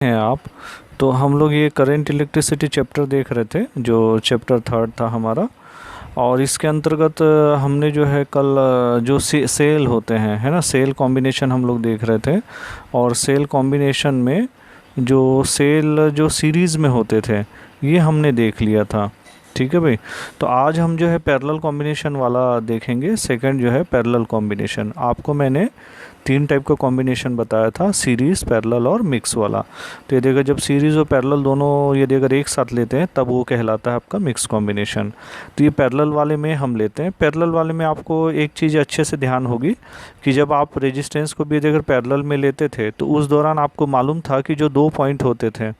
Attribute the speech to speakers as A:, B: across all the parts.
A: हैं आप। तो हम लोग ये करंट इलेक्ट्रिसिटी चैप्टर देख रहे थे, जो चैप्टर थर्ड था हमारा। और इसके अंतर्गत हमने जो है कल जो सेल होते हैं, है ना, सेल कॉम्बिनेशन हम लोग देख रहे थे। और सेल कॉम्बिनेशन में जो सेल जो सीरीज़ में होते थे, ये हमने देख लिया था। ठीक है भाई। तो आज हम जो है पैरेलल कॉम्बिनेशन वाला देखेंगे। सेकंड जो है पैरेलल कॉम्बिनेशन। आपको मैंने 3 टाइप का कॉम्बिनेशन बताया था, सीरीज़, पैरेलल और मिक्स वाला। तो यदि अगर जब सीरीज़ और पैरेलल दोनों यदि अगर एक साथ लेते हैं तब वो कहलाता है आपका मिक्स कॉम्बिनेशन। तो ये पैरेलल वाले में हम लेते हैं। पैरेलल वाले में आपको एक चीज़ अच्छे से ध्यान होगी कि जब आप रेजिस्टेंस को भी यदि अगर पैरेलल में लेते थे तो उस दौरान आपको मालूम था कि जो 2 पॉइंट होते थे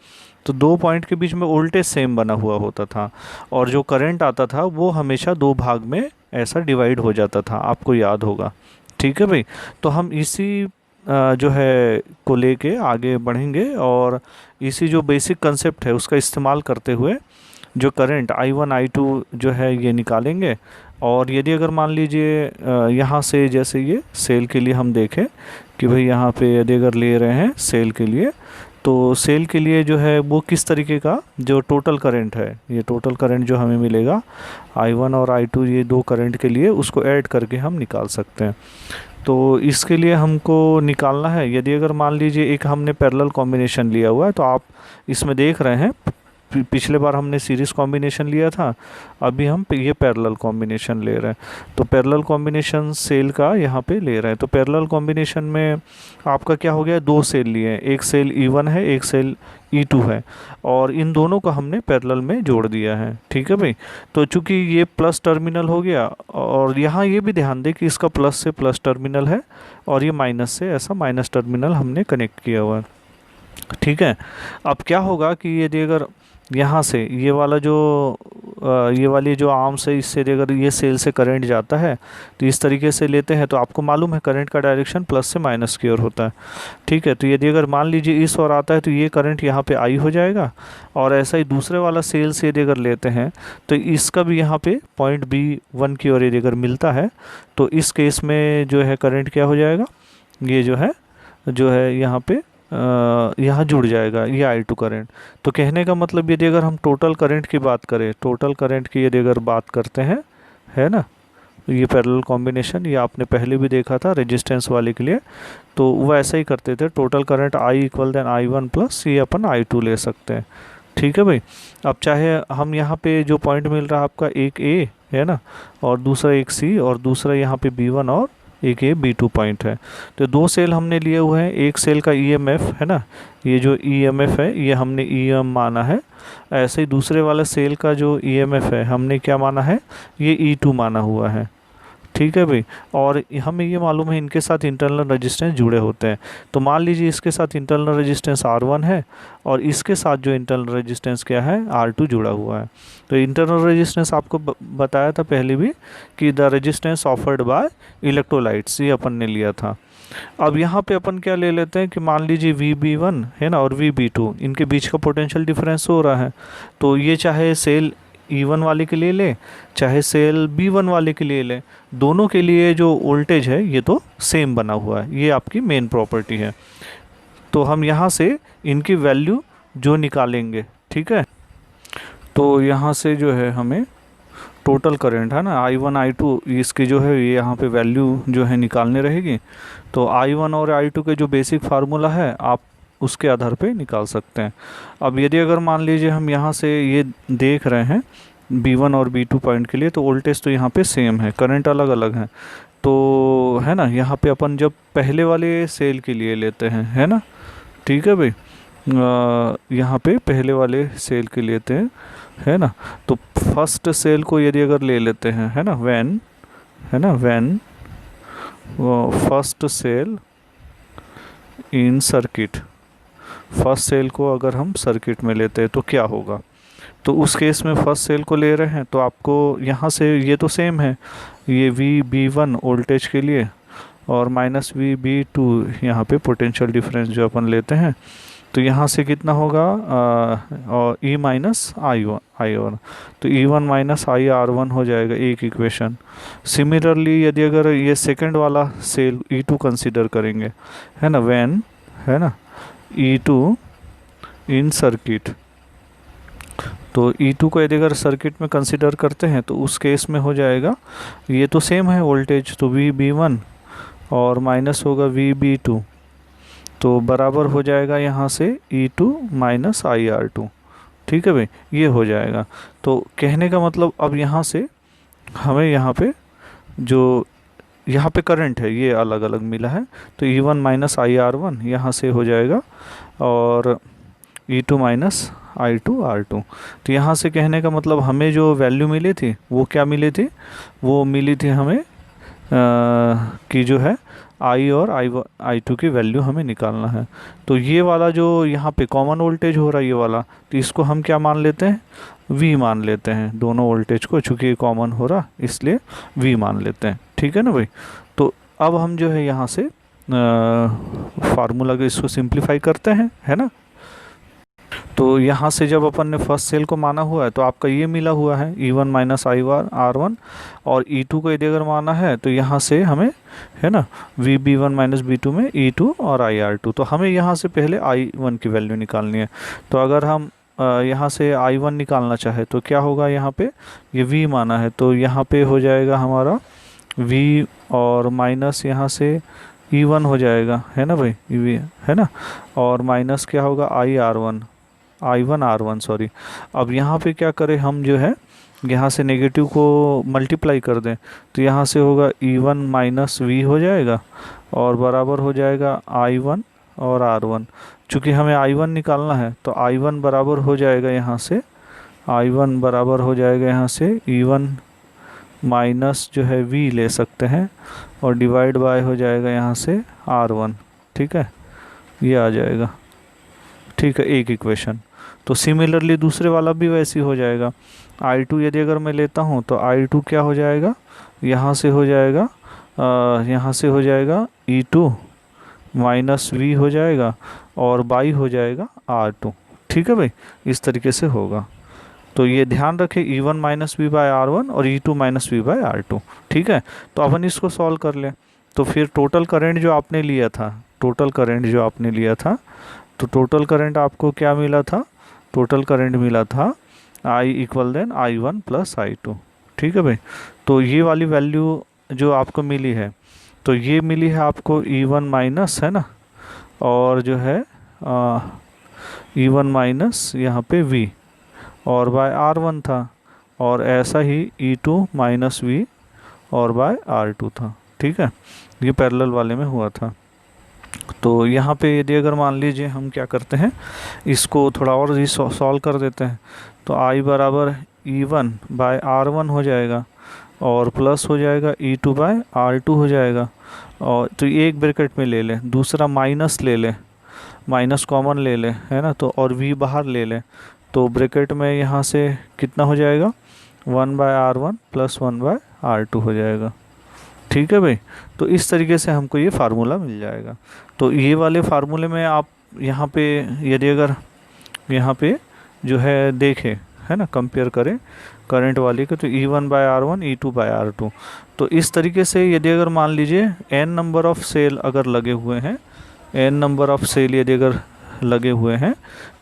A: तो 2 पॉइंट के बीच में वोल्टेज सेम बना हुआ होता था, और जो करंट आता था वो हमेशा 2 भाग में ऐसा डिवाइड हो जाता था, आपको याद होगा। ठीक है भाई। तो हम इसी जो है को लेके आगे बढ़ेंगे, और इसी जो बेसिक कंसेप्ट है उसका इस्तेमाल करते हुए जो करंट I1 I2 जो है ये निकालेंगे। और यदि अगर मान लीजिए यहाँ से जैसे ये सेल के लिए हम देखें कि भाई यहाँ पे यदि अगर ले रहे हैं सेल के लिए, तो सेल के लिए जो है वो किस तरीके का जो टोटल करंट है, ये टोटल करंट जो हमें मिलेगा I1 और I2, ये 2 करंट के लिए उसको ऐड करके हम निकाल सकते हैं। तो इसके लिए हमको निकालना है, यदि अगर मान लीजिए एक हमने पैरेलल कॉम्बिनेशन लिया हुआ है, तो आप इसमें देख रहे हैं पिछले बार हमने सीरीज़ कॉम्बिनेशन लिया था, अभी हम ये पैरेलल कॉम्बिनेशन ले रहे हैं। तो पैरेलल कॉम्बिनेशन सेल का यहाँ पे ले रहे हैं। तो पैरेलल कॉम्बिनेशन में आपका क्या हो गया, 2 सेल लिए हैं, एक सेल E1 है, एक सेल E2 है, और इन दोनों को हमने पैरेलल में जोड़ दिया है। ठीक है भाई। तो चूंकि ये प्लस टर्मिनल हो गया, और यहाँ ये भी ध्यान दें कि इसका प्लस से प्लस टर्मिनल है और ये माइनस से ऐसा माइनस टर्मिनल हमने कनेक्ट किया हुआ है। ठीक है। अब क्या होगा कि यदि अगर यहाँ से ये वाला जो ये वाली जो आर्म्स है, इससे अगर ये सेल से करंट जाता है तो इस तरीके से लेते हैं, तो आपको मालूम है करंट का डायरेक्शन प्लस से माइनस की ओर होता है। ठीक है। तो यदि अगर मान लीजिए इस ओर आता है तो ये करंट यहाँ पे आई हो जाएगा, और ऐसा ही दूसरे वाला सेल से यदि अगर लेते हैं तो इसका भी यहाँ पे पॉइंट B1 की ओर यदि अगर मिलता है तो इस केस में जो है करंट क्या हो जाएगा, ये जो है यहाँ पे यहाँ जुड़ जाएगा ये I2 करंट। तो कहने का मतलब यदि अगर हम टोटल करंट की बात करें, टोटल करंट की यदि अगर बात करते हैं, है ना, ये पैरेलल कॉम्बिनेशन ये आपने पहले भी देखा था रेजिस्टेंस वाले के लिए, तो वो ऐसा ही करते थे, total current I equal then I1 plus ये अपन I2 ले सकते हैं। ठीक है भाई। अब चाहे हम यहाँ पे जो पॉइंट मिल रहा है आपका, एक A है ना, और दूसरा एक C, और दूसरा यहाँ पे B1, और एक ये B2 पॉइंट है। तो 2 सेल हमने लिए हुए हैं। एक सेल का EMF है ना, ये जो EMF है ये हमने EM माना है। ऐसे ही दूसरे वाले सेल का जो EMF है हमने क्या माना है, ये E2 माना हुआ है। ठीक है भाई। और हमें ये मालूम है इनके साथ इंटरनल रेजिस्टेंस जुड़े होते हैं। तो मान लीजिए इसके साथ इंटरनल रेजिस्टेंस R1 है, और इसके साथ जो इंटरनल रेजिस्टेंस क्या है, R2 जुड़ा हुआ है। तो इंटरनल रेजिस्टेंस आपको बताया था पहले भी कि the resistance offered by electrolytes, ये अपन ने लिया था। अब यहाँ पे अपन क्या ले लेते हैं कि मान लीजिए VB1 है ना और VB2, इनके बीच का पोटेंशियल डिफरेंस हो रहा है। तो ये चाहे सेल E1 वाले के लिए ले, चाहे सेल B1 वाले के लिए ले, दोनों के लिए जो वोल्टेज है ये तो सेम बना हुआ है, ये आपकी मेन प्रॉपर्टी है। तो हम यहाँ से इनकी वैल्यू जो निकालेंगे, ठीक है, तो यहाँ से जो है हमें टोटल करंट है ना I1 I2, इसकी जो है ये यहाँ पे वैल्यू जो है निकालने रहेगी। तो I1 और I2 के जो बेसिक फार्मूला है आप उसके आधार पे निकाल सकते हैं। अब यदि अगर मान लीजिए हम यहाँ से ये देख रहे हैं B1 और B2 पॉइंट के लिए, तो वोल्टेज तो यहाँ पे सेम है, करंट अलग अलग है। तो है ना, यहाँ पे अपन जब पहले वाले सेल के लिए लेते हैं, है ना, ठीक है भाई, यहाँ पे पहले वाले सेल के लेते हैं, है ना। तो फर्स्ट सेल को यदि अगर ले लेते हैं, है ना, when first cell in circuit, first cell को अगर हम सर्किट में लेते हैं तो क्या होगा। तो उस केस में फर्स्ट सेल को ले रहे हैं तो आपको यहाँ से ये तो सेम है, ये VB1 वोल्टेज के लिए और माइनस VB2 यहाँ पे पोटेंशियल डिफरेंस जो अपन लेते हैं, तो यहाँ से कितना होगा और E माइनस I1, तो E1 माइनस IR1 हो जाएगा एक इक्वेशन। सिमिलरली यदि अगर ये सेकंड वाला सेल E2 कंसीडर करेंगे, है ना, व्हेन, है ना, E2 इन सर्किट। तो E2 को यदि अगर सर्किट में कंसिडर करते हैं तो उस केस में हो जाएगा, ये तो सेम है वोल्टेज, तो VB1 और माइनस होगा VB2, तो बराबर हो जाएगा यहाँ से E2 माइनस IR2। ठीक है भाई, ये हो जाएगा। तो कहने का मतलब अब यहाँ से हमें यहाँ पे जो यहाँ पे करंट है ये अलग अलग मिला है, तो E1 माइनस IR1 यहाँ से हो जाएगा, और E2 माइनस I2 R2। तो यहाँ से कहने का मतलब हमें जो वैल्यू मिली थी वो क्या मिली थी, वो मिली थी हमें कि जो है I और I2 की वैल्यू हमें निकालना है। तो ये वाला जो यहाँ पे कॉमन वोल्टेज हो रहा है ये वाला, तो इसको हम क्या मान लेते हैं, V मान लेते हैं दोनों वोल्टेज को, चूँकि ये कॉमन हो रहा इसलिए V मान लेते हैं। ठीक है ना भाई। तो अब हम जो है यहाँ से फार्मूला को इसको सिंप्लीफाई करते हैं, है ना। तो यहाँ से जब अपन ने फर्स्ट सेल को माना हुआ है तो आपका ये मिला हुआ है E1 माइनस IR1, और E2 को यदि अगर माना है तो यहाँ से हमें, है ना, VB1 माइनस B2 में E2 और IR2। तो हमें यहाँ से पहले I1 की वैल्यू निकालनी है। तो अगर हम यहाँ से I1 निकालना चाहे तो क्या होगा, यहाँ पे ये V माना है तो यहाँ पे हो जाएगा हमारा V, और माइनस यहाँ से E1 हो जाएगा, है ना भाई, V है ना, और माइनस क्या होगा I1 R1 सॉरी। अब यहाँ पे क्या करें हम, जो है यहाँ से नेगेटिव को मल्टीप्लाई कर दें तो यहाँ से होगा E1 माइनस V हो जाएगा, और बराबर हो जाएगा I1 और R1। चूँकि हमें I1 निकालना है तो I1 बराबर हो जाएगा यहाँ से, I1 बराबर हो जाएगा यहाँ से E1 माइनस जो है V ले सकते हैं, और डिवाइड बाय हो जाएगा यहाँ से R1। ठीक है, ये आ जाएगा। ठीक है, एक इक्वेशन। तो सिमिलरली दूसरे वाला भी वैसे ही हो जाएगा। I2 यदि अगर मैं लेता हूँ तो I2 क्या हो जाएगा, यहाँ से हो जाएगा E2 माइनस V हो जाएगा, और बाई हो जाएगा R2। ठीक है भाई, इस तरीके से होगा। तो ये ध्यान रखें, E1 minus V bye R1 और E2 minus V bye R2। ठीक है, तो अपन इसको सॉल्व कर लें। तो फिर टोटल करंट जो आपने लिया था, तो टोटल करंट आपको क्या मिला था, टोटल करंट मिला था I equal then I1 plus I2। ठीक है भाई। तो ये वाली वैल्यू जो आपको मिली है, तो ये मिली है आपको E1 माइनस, है ना, और जो है E1 माइनस यहाँ पे V और बाय R1 था, और ऐसा ही E2 माइनस V और बाय R2 था। ठीक है, ये पैरेलल वाले में हुआ था। तो यहाँ पे यदि अगर मान लीजिए हम क्या करते हैं, इसको थोड़ा और ही सॉल्व कर देते हैं, तो I बराबर E1 बाय R1 हो जाएगा, और प्लस हो जाएगा E2 बाय R2 हो जाएगा। और तो एक ब्रैकेट में ले लें, दूसरा माइनस ले लें, माइनस कॉमन ले लें, है ना, तो और V बाहर ले लें, तो ब्रैकेट में यहाँ से कितना हो जाएगा, 1 bye R1 plus 1 bye R2 हो जाएगा। ठीक है भाई। तो इस तरीके से हमको ये फार्मूला मिल जाएगा। तो ये वाले फार्मूले में आप यहाँ पे यदि अगर यहाँ पे जो है देखें, है ना, कंपेयर करें करंट वाली के, तो E1 bye R1 E2 bye R2। तो इस तरीके से यदि अगर मान लीजिए n नंबर ऑफ़ सेल अगर लगे हुए हैं, n नंबर ऑफ़ सेल यदि अगर लगे हुए हैं,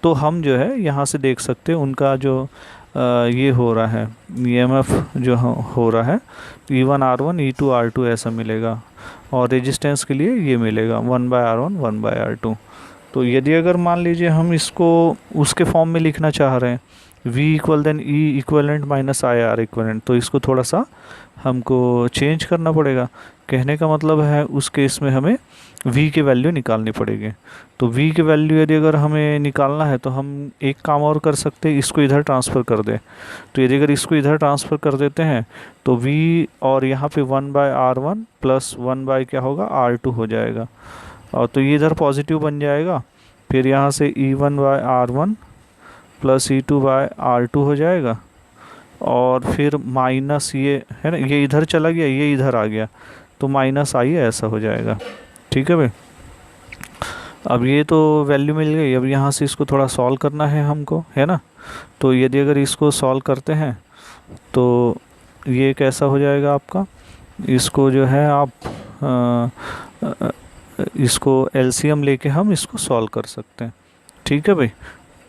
A: तो हम जो है यहाँ से देख सकते हैं उनका जो ये हो रहा है EMF जो हो रहा है, E1 R1 E2 R2 ऐसा मिलेगा, और रेजिस्टेंस के लिए ये मिलेगा 1 बाय R1 1 बाय R2। तो यदि अगर मान लीजिए हम इसको उसके फॉर्म में लिखना चाह रहे हैं, V equal then E equivalent minus IR equivalent, तो इसको थोड़ा सा हमको चेंज करना पड़ेगा। कहने का मतलब है उस केस में हमें V की वैल्यू निकालनी पड़ेगी। तो V की वैल्यू यदि अगर हमें निकालना है तो हम एक काम और कर सकते हैं, इसको इधर ट्रांसफ़र कर दें। तो यदि अगर इसको इधर ट्रांसफ़र कर देते हैं तो V और यहाँ पे 1 बाय R1 प्लस 1 बाय क्या होगा R2 हो जाएगा, और तो ये इधर पॉजिटिव बन जाएगा। फिर यहाँ से E1 bye R1 plus E2 bye R2 हो जाएगा, और फिर माइनस ये है ना, ये इधर चला गया, ये इधर आ गया, तो माइनस I ऐसा हो जाएगा। ठीक है भाई। अब ये तो वैल्यू मिल गई। अब यहाँ से इसको थोड़ा सॉल्व करना है हमको, है ना। तो यदि अगर इसको सॉल्व करते हैं तो ये कैसा हो जाएगा आपका, इसको जो है आप इसको LCM लेके हम इसको सॉल्व कर सकते हैं। ठीक है भाई।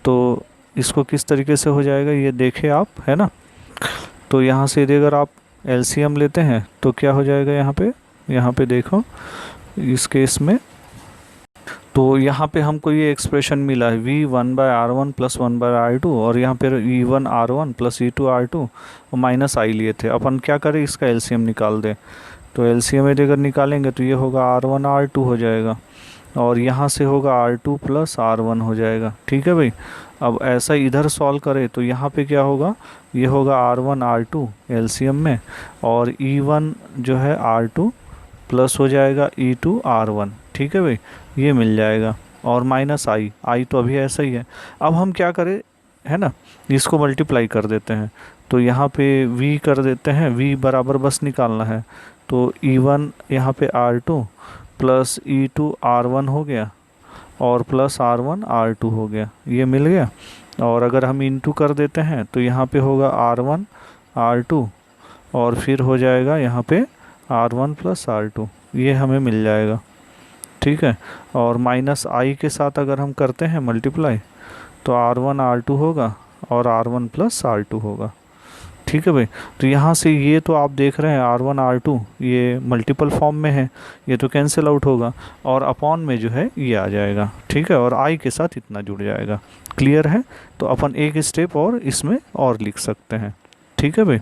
A: तो इसको किस तरीके से हो जाएगा ये देखें आप, है ना। तो यहाँ से यदि अगर आप एलसीएम लेते हैं तो क्या हो जाएगा यहाँ पे देखो इस केस में, तो यहाँ पे हमको ये एक्सप्रेशन मिला है V1/R1 प्लस 1/R2, और यहाँ पे E1R1 प्लस E2R2 और माइनस आई लिए थे। अपन क्या करें, इसका एलसीएम निकाल दें। तो एलसीएम यदि अगर निकालेंगे तो ये होगा R1R2 हो जाएगा, और यहाँ से होगा R2 प्लस R1 हो जाएगा। ठीक है भाई। अब ऐसा इधर सॉल्व करें तो यहाँ पे क्या होगा, ये होगा R1R2 एलसीएम में, और E1 जो है R2 प्लस हो जाएगा E2R1। ठीक है भाई, ये मिल जाएगा, और माइनस आई तो अभी ऐसा ही है। अब हम क्या करें, है ना, इसको मल्टीप्लाई कर देते हैं। तो यहाँ पे V कर देते हैं, V बराबर बस निकालना है। तो E1 यहाँ पे R2 प्लस E2R1 हो गया, और प्लस R1R2 हो गया, ये मिल गया। और अगर हम इनटू कर देते हैं तो यहाँ पे होगा R1R2, और फिर हो जाएगा यहाँ पे R1 प्लस R2, ये हमें मिल जाएगा। ठीक है। और माइनस आई के साथ अगर हम करते हैं मल्टीप्लाई तो R1R2 होगा और R1 प्लस R2 होगा। ठीक है भाई। तो यहाँ से ये तो आप देख रहे हैं R1R2 ये मल्टीपल फॉर्म में है, ये तो कैंसिल आउट होगा, और अपॉन में जो है ये आ जाएगा। ठीक है, और आई के साथ इतना जुड़ जाएगा। क्लियर है। तो अपन एक स्टेप और इसमें और लिख सकते हैं। ठीक है भाई।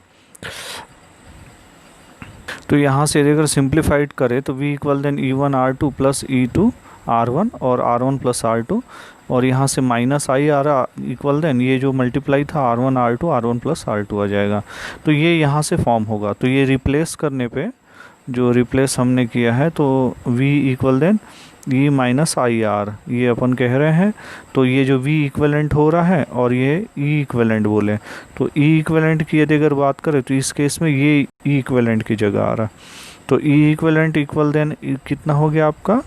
A: तो यहाँ से अगर सिंप्लीफाइड करें तो V equal then E1R2 plus E2R1 और R1 प्लस R2, और यहाँ से माइनस आई आ रहा इक्वल देन ये जो मल्टीप्लाई था R1 प्लस R2 आ जाएगा। तो ये यहाँ से फॉर्म होगा। तो ये रिप्लेस करने पे जो रिप्लेस हमने किया है तो V equal then E minus I R ये अपन कह रहे हैं। तो ये जो V इक्वलेंट हो रहा है और ये E इक्वलेंट बोले, तो E इक्वलेंट की यदि अगर बात करें तो इस केस में ये E इक्वलेंट की जगह आ रहा है। तो E इक्वलेंट इक्वल देन कितना हो गया आपका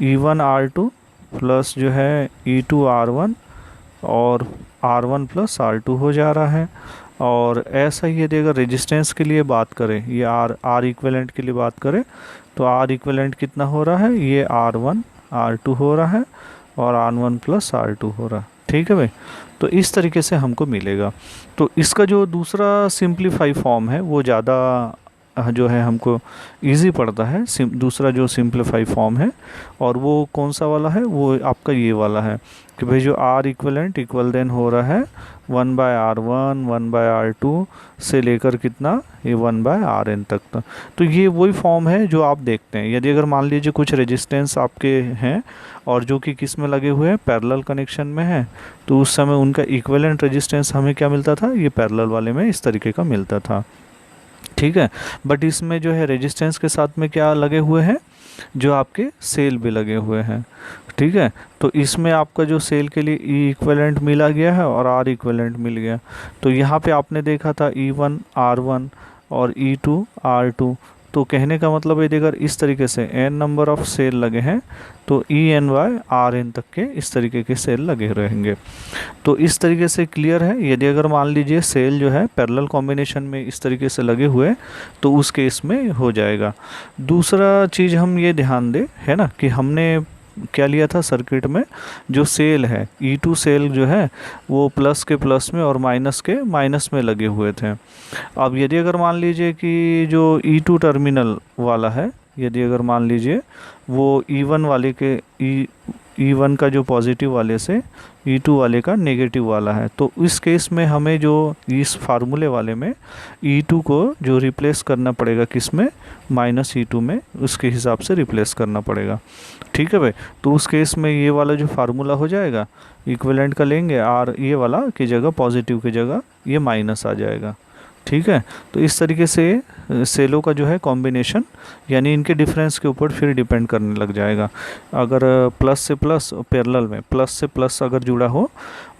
A: E1R2 प्लस जो है E2R1 और R1 प्लस R2 हो जा रहा है। और ऐसा ही यदि अगर रेजिस्टेंस के लिए बात करें, ये R इक्वलेंट के लिए बात करें तो R इक्वलेंट कितना हो रहा है, ये R1 R2 हो रहा है और R1 प्लस R2 हो रहा है। ठीक है भाई। तो इस तरीके से हमको मिलेगा। तो इसका जो दूसरा सिंप्लीफाई फॉर्म है वो ज़्यादा जो है हमको इजी पड़ता है, दूसरा जो सिंप्लीफाई फॉर्म है, और वो कौन सा वाला है, वो आपका ये वाला है कि भाई जो R इक्वलेंट इक्वल देन हो रहा है 1/R1 1/R2 से लेकर कितना ये 1/Rn तक था। तो ये वही फॉर्म है जो आप देखते हैं। यदि अगर मान लीजिए कुछ रेजिस्टेंस आपके हैं और जो कि किस में लगे हुए हैं, पैरेलल कनेक्शन में है, तो उस समय उनका इक्विवेलेंट रेजिस्टेंस हमें क्या मिलता था, ये पैरेलल वाले में इस तरीके का मिलता था। ठीक है। बट इसमें जो है रेजिस्टेंस के साथ में क्या लगे हुए हैं, जो आपके सेल भी लगे हुए हैं। ठीक है। तो इसमें आपका जो सेल के लिए E इक्विवेलेंट मिला गया है और R इक्विवेलेंट मिल गया। तो यहाँ पे आपने देखा था E1R1 और E2R2। तो कहने का मतलब यदि अगर इस तरीके से n नंबर ऑफ सेल लगे हैं तो EN/Rn तक के इस तरीके के सेल लगे रहेंगे। तो इस तरीके से क्लियर है। यदि अगर मान लीजिए सेल जो है पैरेलल कॉम्बिनेशन में इस तरीके से लगे हुए तो उस केस में हो जाएगा। दूसरा चीज़ हम ये ध्यान दें, है ना, कि हमने क्या लिया था सर्किट में, जो सेल है E2 सेल जो है वो प्लस के प्लस में और माइनस के माइनस में लगे हुए थे। अब यदि अगर मान लीजिए कि जो E2 टर्मिनल वाला है, यदि अगर मान लीजिए वो E1 वाले के E1 का जो पॉजिटिव वाले से E2 वाले का नेगेटिव वाला है, तो इस केस में हमें जो इस फार्मूले वाले में E2 को जो रिप्लेस करना पड़ेगा किस में, माइनस E2 में, उसके हिसाब से रिप्लेस करना पड़ेगा। ठीक है भाई। तो उस केस में ये वाला जो फार्मूला हो जाएगा इक्विवेलेंट का लेंगे, आर ये वाला की जगह पॉजिटिव की जगह ये माइनस आ जाएगा। ठीक है। तो इस तरीके से सेलों का जो है कॉम्बिनेशन यानी इनके डिफरेंस के ऊपर फिर डिपेंड करने लग जाएगा। अगर प्लस से प्लस पैरेलल में प्लस से प्लस अगर जुड़ा हो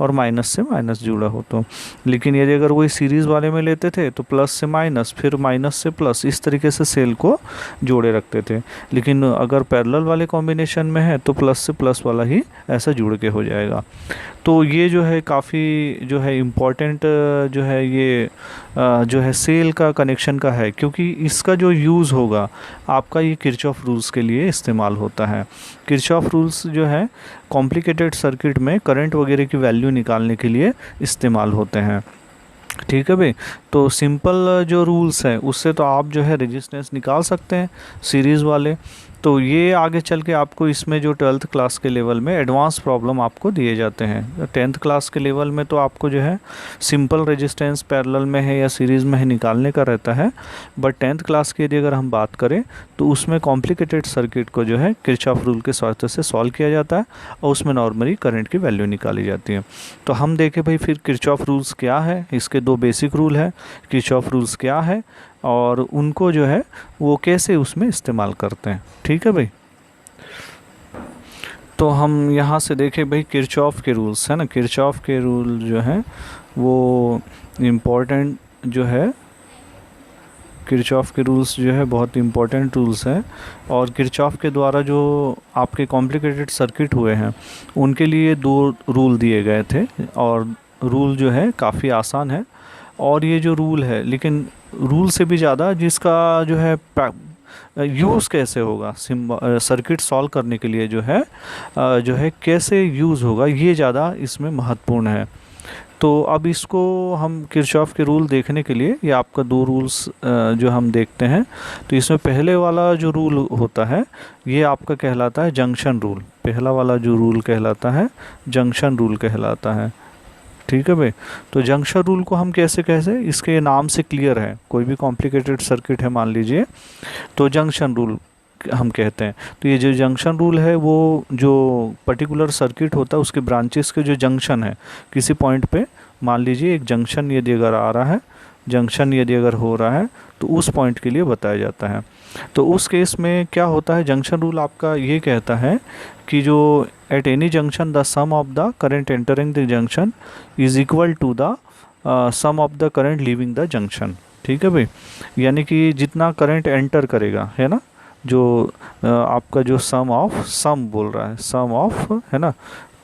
A: और माइनस से माइनस जुड़ा हो तो, लेकिन यदि अगर वही सीरीज़ वाले में लेते थे तो प्लस से माइनस फिर माइनस से प्लस इस तरीके से सेल को जोड़े रखते थे। लेकिन अगर पैरेलल वाले कॉम्बिनेशन में है तो प्लस से प्लस वाला ही ऐसा जुड़ के हो जाएगा। तो ये जो है काफ़ी जो है इम्पॉर्टेंट जो है ये जो है सेल का कनेक्शन का है। क्योंकि इसका जो यूज़ होगा आपका ये किरचॉफ रूल्स के लिए इस्तेमाल होता है। किरचॉफ रूल्स जो है कॉम्प्लिकेटेड सर्किट में करंट वगैरह की वैल्यू निकालने के लिए इस्तेमाल होते हैं। ठीक है भाई। तो सिंपल जो रूल्स है उससे तो आप जो है रेजिस्टेंस निकाल सकते हैं सीरीज़ वाले। तो ये आगे चल के आपको इसमें जो 12th क्लास के लेवल में एडवांस प्रॉब्लम आपको दिए जाते हैं। 10th क्लास के लेवल में तो आपको जो है सिंपल रेजिस्टेंस पैरेलल में है या सीरीज़ में है निकालने का रहता है, बट 10th क्लास की यदि अगर हम बात करें तो उसमें कॉम्प्लिकेटेड सर्किट को जो है किरचॉफ रूल के सहायता से सॉल्व किया जाता है और उसमें नॉर्मली करंट की वैल्यू निकाली जाती है। तो हम देखें भाई फिर किरचॉफ रूल्स क्या है। इसके दो बेसिक रूल है, किरचॉफ रूल्स क्या है और उनको जो है वो कैसे उसमें इस्तेमाल करते हैं। ठीक है भाई। तो हम यहाँ से देखें भाई किरचॉफ के रूल्स है ना, किरचॉफ के रूल जो हैं वो इम्पोर्टेंट जो है, किरचॉफ के रूल्स जो है बहुत इम्पोर्टेंट रूल्स हैं और किरचॉफ के द्वारा जो आपके कॉम्प्लिकेटेड सर्किट हुए हैं उनके लिए दो रूल दिए गए थे और रूल जो है काफ़ी आसान है। और ये जो रूल है, लेकिन रूल से भी ज़्यादा जिसका जो है यूज़ कैसे होगा सर्किट सॉल्व करने के लिए जो है कैसे यूज़ होगा, ये ज़्यादा इसमें महत्वपूर्ण है। तो अब इसको हम किरचॉफ के रूल देखने के लिए ये आपका दो रूल्स जो हम देखते हैं। तो इसमें पहले वाला जो रूल होता है ये आपका कहलाता है जंक्शन रूल। पहला वाला जो रूल कहलाता है जंक्शन रूल कहलाता है। ठीक है भाई। तो जंक्शन रूल को हम कैसे इसके नाम से क्लियर है, कोई भी कॉम्प्लिकेटेड सर्किट है मान लीजिए तो जंक्शन रूल हम कहते हैं। तो ये जो जंक्शन रूल है वो जो पर्टिकुलर सर्किट होता है उसके ब्रांचेस के जो जंक्शन है किसी पॉइंट पे, मान लीजिए एक जंक्शन यदि अगर आ रहा है, जंक्शन यदि अगर हो रहा है तो उस पॉइंट के लिए बताया जाता है। तो उस केस में क्या होता है, जंक्शन रूल आपका ये कहता है कि जो at any junction the sum of the current entering the junction is equal to the sum of the current leaving the junction. ठीक है भाई। यानी कि जितना करंट एंटर करेगा है ना, जो आपका जो सम बोल रहा है, सम ऑफ है ना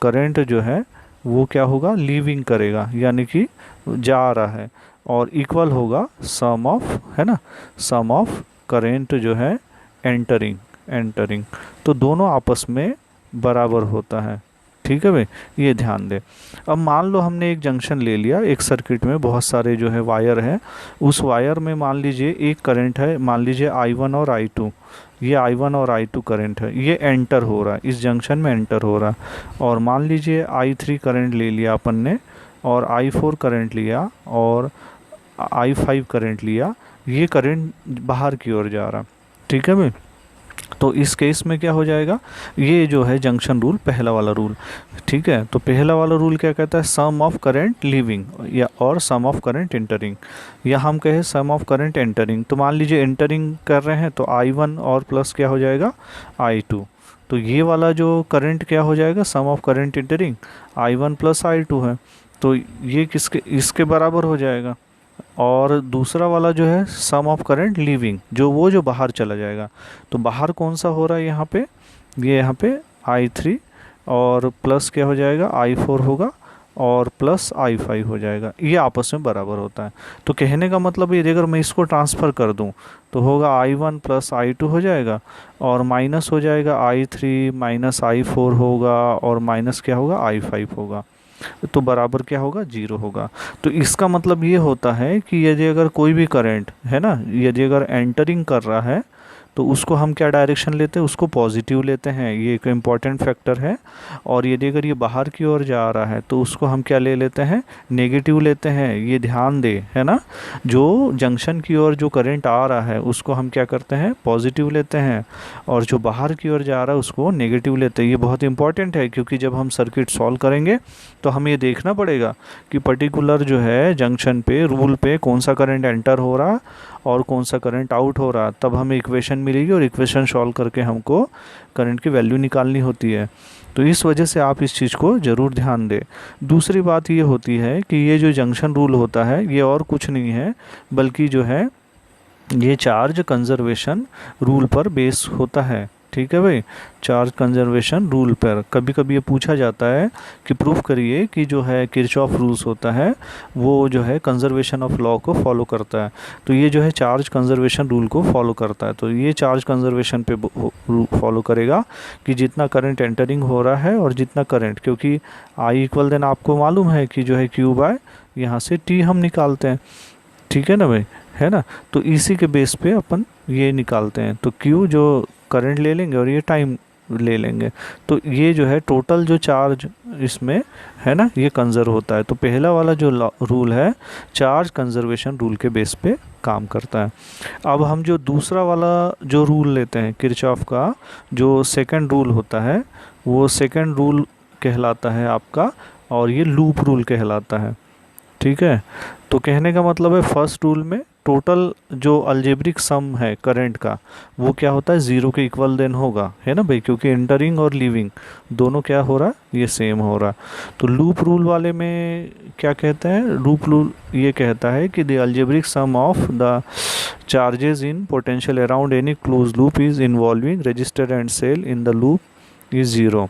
A: करंट जो है वो क्या होगा, लीविंग करेगा यानी कि जा रहा है, और इक्वल होगा सम ऑफ है ना, सम ऑफ करंट जो है एंटरिंग। तो दोनों आपस में बराबर होता है। ठीक है भाई, ये ध्यान दें। अब मान लो हमने एक जंक्शन ले लिया, एक सर्किट में बहुत सारे जो है वायर हैं, उस वायर में मान लीजिए एक करंट है, मान लीजिए I1 और I2, ये I1 और I2 करंट है, ये एंटर हो रहा है, इस जंक्शन में एंटर हो रहा है। और मान लीजिए I3 करंट ले लिया अपन ने, और I4 करंट लिया, और I5 करंट लिया, ये करंट बाहर की ओर जा रहा। ठीक है भाई। तो इस केस में क्या हो जाएगा, ये जो है जंक्शन रूल पहला वाला रूल। ठीक है। तो पहला वाला रूल क्या कहता है, सम ऑफ करंट लीविंग या और सम ऑफ करंट एंटरिंग, या हम कहें सम ऑफ करंट एंटरिंग। तो मान लीजिए एंटरिंग कर रहे हैं तो I1 और प्लस क्या हो जाएगा I2। तो ये वाला जो करंट क्या हो जाएगा, sum of current entering I1 plus I2 है, तो ये किसके इसके बराबर हो जाएगा। और दूसरा वाला जो है सम ऑफ करंट लीविंग, जो बाहर चला जाएगा। तो बाहर कौन सा हो रहा है यहाँ पे, ये यहाँ पे I3 और प्लस क्या हो जाएगा I4 होगा, और प्लस I5 हो जाएगा, ये आपस में बराबर होता है। तो कहने का मतलब ये, अगर मैं इसको ट्रांसफ़र कर दूँ तो होगा I1 प्लस I2 हो जाएगा, और माइनस हो जाएगा I3 माइनस I4 होगा, और माइनस क्या होगा I5 होगा, तो बराबर क्या होगा 0 होगा। तो इसका मतलब ये होता है कि यदि अगर कोई भी करंट है ना, यदि अगर एंटरिंग कर रहा है तो उसको हम क्या डायरेक्शन लेते हैं, उसको पॉजिटिव लेते हैं, ये एक इम्पॉर्टेंट फैक्टर है। और यदि अगर ये बाहर की ओर जा रहा है तो उसको हम क्या ले लेते हैं, नेगेटिव लेते हैं। ये ध्यान दे है ना, जो जंक्शन की ओर जो करंट आ रहा है उसको हम क्या करते हैं, पॉजिटिव लेते हैं, और जो बाहर की ओर जा रहा है उसको नेगेटिव लेते हैं। ये बहुत इंपॉर्टेंट है, क्योंकि जब हम सर्किट सॉल्व करेंगे तो हमें ये देखना पड़ेगा कि पर्टिकुलर जो है जंक्शन पे रूल पे कौन सा करंट एंटर हो रहा और कौन सा करंट आउट हो रहा, तब हमें इक्वेशन मिलेगी, और इक्वेशन सॉल्व करके हमको करंट की वैल्यू निकालनी होती है। तो इस वजह से आप इस चीज़ को ज़रूर ध्यान दें। दूसरी बात ये होती है कि ये जो जंक्शन रूल होता है ये और कुछ नहीं है, बल्कि जो है ये चार्ज कंजर्वेशन रूल पर बेस होता है। ठीक है भाई, चार्ज कंजर्वेशन रूल पर। कभी कभी ये पूछा जाता है कि प्रूफ करिए कि जो है किरचॉफ रूल्स होता है वो जो है कंजर्वेशन ऑफ लॉ को फॉलो करता है। तो ये जो है चार्ज कंजर्वेशन रूल को फॉलो करता है। तो ये चार्ज कंजर्वेशन पे फॉलो करेगा कि जितना करंट एंटरिंग हो रहा है और जितना करंट, क्योंकि आई इक्वल देन आपको मालूम है कि जो है क्यू बाय यहाँ से टी हम निकालते हैं, ठीक है ना भाई, है ना। तो इसी के बेस पे अपन ये निकालते हैं। तो क्यू जो करंट ले लेंगे और ये टाइम ले लेंगे, तो ये जो है टोटल जो चार्ज इसमें है ना ये कंजर्व होता है। तो पहला वाला जो रूल है चार्ज कंजर्वेशन रूल के बेस पे काम करता है। अब हम जो दूसरा वाला जो रूल लेते हैं किरचॉफ का, जो सेकंड रूल होता है वो सेकंड रूल कहलाता है आपका, और ये लूप रूल कहलाता है, ठीक है। तो कहने का मतलब है फर्स्ट रूल में टोटल जो अलजेब्रिक सम है करंट का वो क्या होता है, ज़ीरो के इक्वल देन होगा, है ना भाई, क्योंकि एंटरिंग और लीविंग दोनों क्या हो रहा है, ये सेम हो रहा है। तो लूप रूल वाले में क्या कहते हैं, लूप रूल ये कहता है कि the algebraic sum of the charges in potential around any close loop is involving resistor and cell in the loop is zero.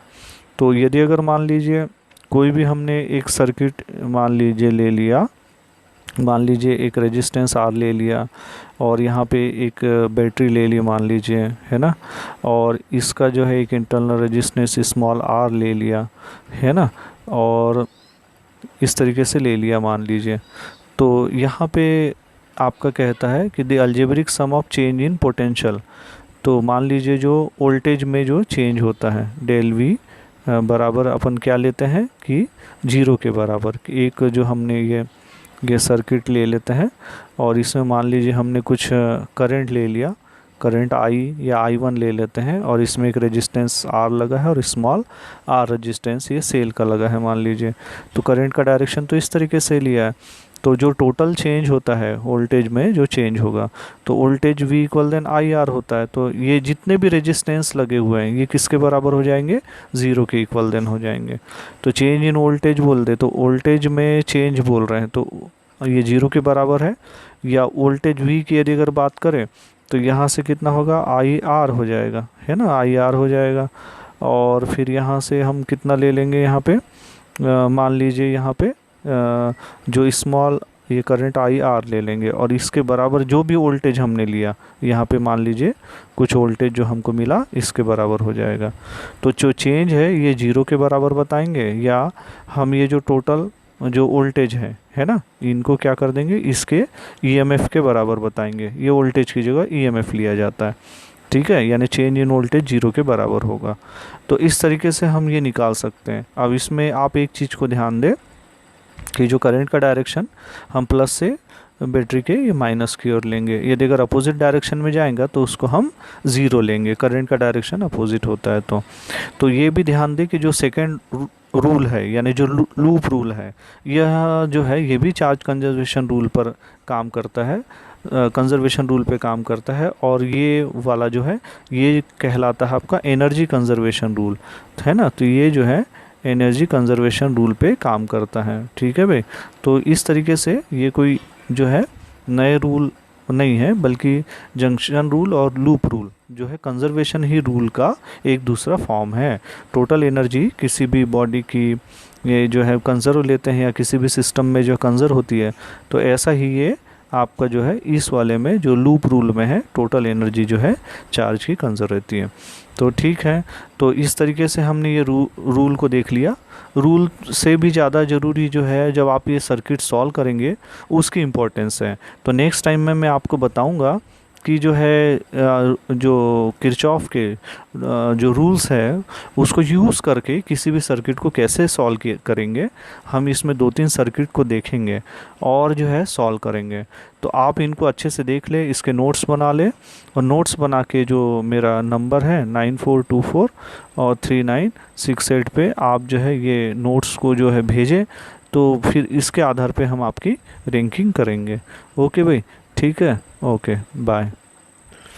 A: तो यदि अगर मान लीजिए कोई भी हमने एक सर्किट मान लीजिए ले लिया, मान लीजिए एक रेजिस्टेंस आर ले लिया और यहाँ पे एक बैटरी ले ली मान लीजिए, है ना, और इसका जो है एक इंटरनल रेजिस्टेंस स्मॉल आर ले लिया, है ना, और इस तरीके से ले लिया मान लीजिए। तो यहाँ पे आपका कहता है कि the algebraic sum of change in potential. तो मान लीजिए जो वोल्टेज में जो चेंज होता है डेल वी बराबर अपन क्या लेते हैं कि जीरो के बराबर। एक जो हमने ये सर्किट ले लेते हैं और इसमें मान लीजिए हमने कुछ करंट ले लिया, करंट आई या I1 ले लेते हैं, और इसमें एक रेजिस्टेंस R लगा है और स्मॉल R रेजिस्टेंस ये सेल का लगा है मान लीजिए। तो करंट का डायरेक्शन तो इस तरीके से लिया है। तो जो टोटल चेंज होता है वोल्टेज में जो चेंज होगा, तो voltage V equal then IR होता है। तो ये जितने भी रेजिस्टेंस लगे हुए हैं ये किसके बराबर हो जाएंगे, ज़ीरो के इक्वल देन हो जाएंगे। तो चेंज इन वोल्टेज बोल दे तो वोल्टेज में चेंज बोल रहे हैं तो ये ज़ीरो के बराबर है। या वोल्टेज V की यदि अगर बात करें तो यहाँ से कितना होगा, IR हो जाएगा, है ना, IR हो जाएगा। और फिर यहाँ से हम कितना ले लेंगे, यहाँ पे मान लीजिए यहाँ पे जो स्मॉल ये करंट IR ले लेंगे और इसके बराबर जो भी वोल्टेज हमने लिया यहाँ पे मान लीजिए कुछ वोल्टेज जो हमको मिला इसके बराबर हो जाएगा। तो जो चेंज है ये ज़ीरो के बराबर बताएंगे, या हम ये जो टोटल जो वोल्टेज है ना, इनको क्या कर देंगे, इसके EMF के बराबर बताएंगे। ये वोल्टेज की जगह EMF लिया जाता है, ठीक है, यानी चेंज इन वोल्टेज ज़ीरो के बराबर होगा। तो इस तरीके से हम ये निकाल सकते हैं। अब इसमें आप एक चीज़ को ध्यान दें कि जो करंट का डायरेक्शन हम प्लस से बैटरी के ये माइनस की ओर लेंगे। यदि अगर अपोजिट डायरेक्शन में जाएगा तो उसको हम ज़ीरो लेंगे, करंट का डायरेक्शन अपोजिट होता है। तो ये भी ध्यान दें कि जो सेकंड रूल है यानी जो लूप रूल है यह जो है ये भी चार्ज कंजर्वेशन रूल पर काम करता है, कंजर्वेशन रूल पे काम करता है। और ये वाला जो है ये कहलाता है आपका एनर्जी कंजर्वेशन रूल, है ना। तो ये जो है एनर्जी कंजर्वेशन रूल पे काम करता है, ठीक है भाई। तो इस तरीके से ये कोई जो है नए रूल नहीं है, बल्कि जंक्शन रूल और लूप रूल जो है कंजर्वेशन ही रूल का एक दूसरा फॉर्म है। टोटल एनर्जी किसी भी बॉडी की ये जो है कंजर्व लेते हैं या किसी भी सिस्टम में जो कंजर्व होती है, तो ऐसा ही ये आपका जो है इस वाले में जो लूप रूल में है टोटल एनर्जी जो है चार्ज की कंजर्व रहती है। तो ठीक है, तो इस तरीके से हमने ये रूल को देख लिया। रूल से भी ज़्यादा ज़रूरी जो है जब आप ये सर्किट सॉल्व करेंगे उसकी इम्पोर्टेंस है। तो नेक्स्ट टाइम में मैं आपको बताऊंगा कि जो है जो किरचॉफ के जो रूल्स है उसको यूज़ करके किसी भी सर्किट को कैसे सॉल्व करेंगे। हम इसमें 2-3 सर्किट को देखेंगे और जो है सॉल्व करेंगे। तो आप इनको अच्छे से देख ले, इसके नोट्स बना ले, और नोट्स बना के जो मेरा नंबर है 9424 और 3968 पे आप जो है ये नोट्स को जो है भेजें, तो फिर इसके आधार पे हम आपकी रैंकिंग करेंगे। ओके भाई, ठीक है, ओके बाय।